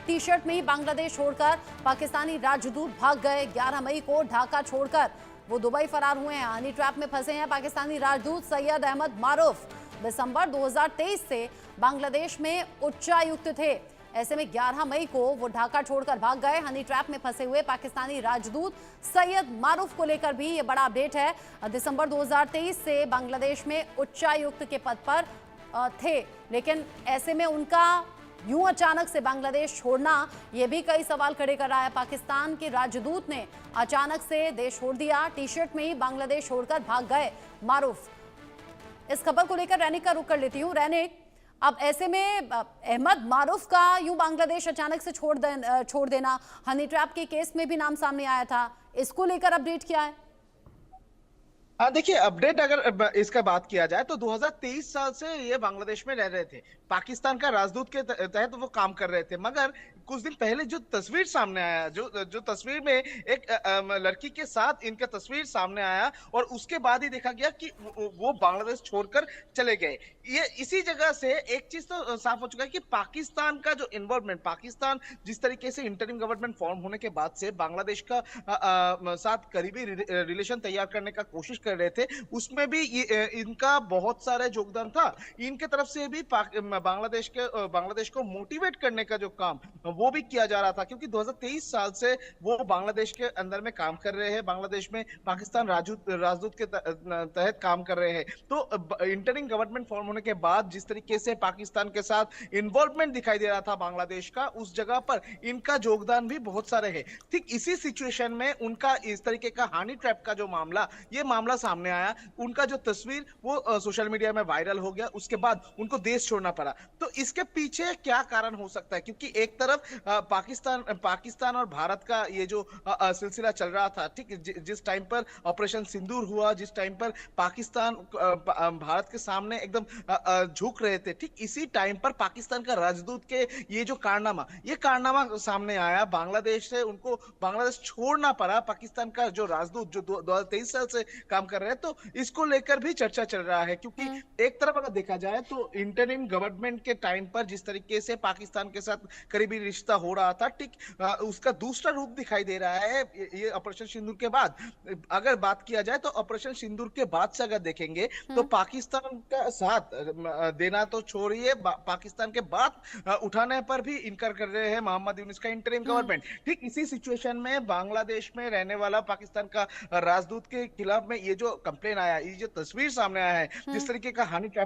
T shirt में ही बांग्लादेश छोड़कर पाकिस्तानी राजदूत भाग गए। 11 मई को ढाका छोड़कर वो दुबई फरार हुए हैं। हनी ट्रैप में फंसे हैं पाकिस्तानी राजदूत सैयद अहमद मारूफ। दिसंबर 2023 से बांग्लादेश में उच्चायुक्त थे। ऐसे में 11 मई को वो ढाका छोड़कर भाग गए। हनी ट्रैप में फंसे हुए पाकिस्तानी राजदूत सैयद मारूफ को लेकर भी ये बड़ा अपडेट है। दिसंबर 2023 से बांग्लादेश में उच्चायुक्त के पद पर थे, लेकिन ऐसे में उनका यूं अचानक से बांग्लादेश छोड़ना ये भी कई सवाल खड़े कर रहा है। पाकिस्तान के राजदूत ने अचानक से देश छोड़ दिया। टी शर्ट में ही बांग्लादेश छोड़कर भाग गए मारूफ। इस खबर को लेकर रैनिक का रुख कर लेती हूँ। रैनिक, अब ऐसे में अहमद मारूफ का यूं बांग्लादेश अचानक से छोड़ देना, हनी ट्रैप के केस में भी नाम सामने आया था, इसको लेकर अपडेट क्या है? हाँ, देखिए, अपडेट अगर इसका बात किया जाए तो 2023 साल से ये बांग्लादेश में रह रहे थे। पाकिस्तान का राजदूत के तहत वो काम कर रहे थे। मगर कुछ दिन पहले जो तस्वीर सामने आया, जो तस्वीर में एक लड़की के साथ इनका तस्वीर सामने आया, और उसके बाद ही देखा गया कि वो बांग्लादेश छोड़कर चले गए। ये इसी जगह से एक चीज तो साफ हो चुका है कि पाकिस्तान का जो इन्वॉल्वमेंट, पाकिस्तान जिस तरीके से इंटरिम गवर्नमेंट फॉर्म होने के बाद से बांग्लादेश का साथ करीबी रिलेशन तैयार करने का कोशिश कर रहे थे, उसमें भी इनका बहुत सारा योगदान था। इनके तरफ से भी बांग्लादेश को मोटिवेट करने का जो काम वो भी किया जा रहा था, क्योंकि 2023 साल से वो बांग्लादेश के अंदर में काम कर रहे हैं, बांग्लादेश में पाकिस्तान राजदूत के तहत काम कर रहे हैं। तो इंटरिम गवर्नमेंट फॉर्म होने के बाद जिस तरीके से पाकिस्तान के साथ इन्वॉल्वमेंट दिखाई दे रहा था बांग्लादेश का, उस जगह पर इनका योगदान भी बहुत सारे है। ठीक इसी सिचुएशन में उनका इस तरीके का हनी ट्रैप का जो मामला, ये मामला सामने आया। उनका जो तस्वीर वो सोशल मीडिया में वायरल हो गया, उसके बाद उनको देश छोड़ना पड़ा। तो इसके पीछे क्या कारण हो सकता है? क्योंकि एक तरफ पाकिस्तान और भारत का ये जो सिलसिला चल रहा था, ठीक, जिस टाइम पर ऑपरेशन सिंदूर हुआ, जिस टाइम पर पाकिस्तान भारत के सामने एकदम झुक रहे थे, ठीक इसी टाइम पर पाकिस्तान का राजदूत के ये जो कारनामा सामने आया, बांग्लादेश से उनको बांग्लादेश छोड़ना पड़ा। पाकिस्तान का जो राजदूत जो 2023 साल से काम कर रहे हैं, तो इसको लेकर भी चर्चा चल रहा है। क्योंकि एक तरफ अगर देखा जाए तो इंटरिम गवर्नमेंट के टाइम पर जिस तरीके से पाकिस्तान के साथ करीबी रिश्ता हो रहा था, ठीक उसका दूसरा रूप दिखाई दे रहा है ये ऑपरेशन सिंदूर के बाद। अगर बात किया जाए तो ऑपरेशन सिंदूर के बाद से अगर देखेंगे तो पाकिस्तान का साथ देना तो छोड़िए, पाकिस्तान के बात उठाने पर भी इनकार कर रहे हैं मोहम्मद यूनुस का इंटरिम गवर्नमेंट। ठीक इसी सिचुएशन में बांग्लादेश में रहने वाला पाकिस्तान का राजदूत के खिलाफ में ये जो कंप्लेन आया, ये जो तस्वीर सामने आया है, जिस तरीके का हनी ट्रैप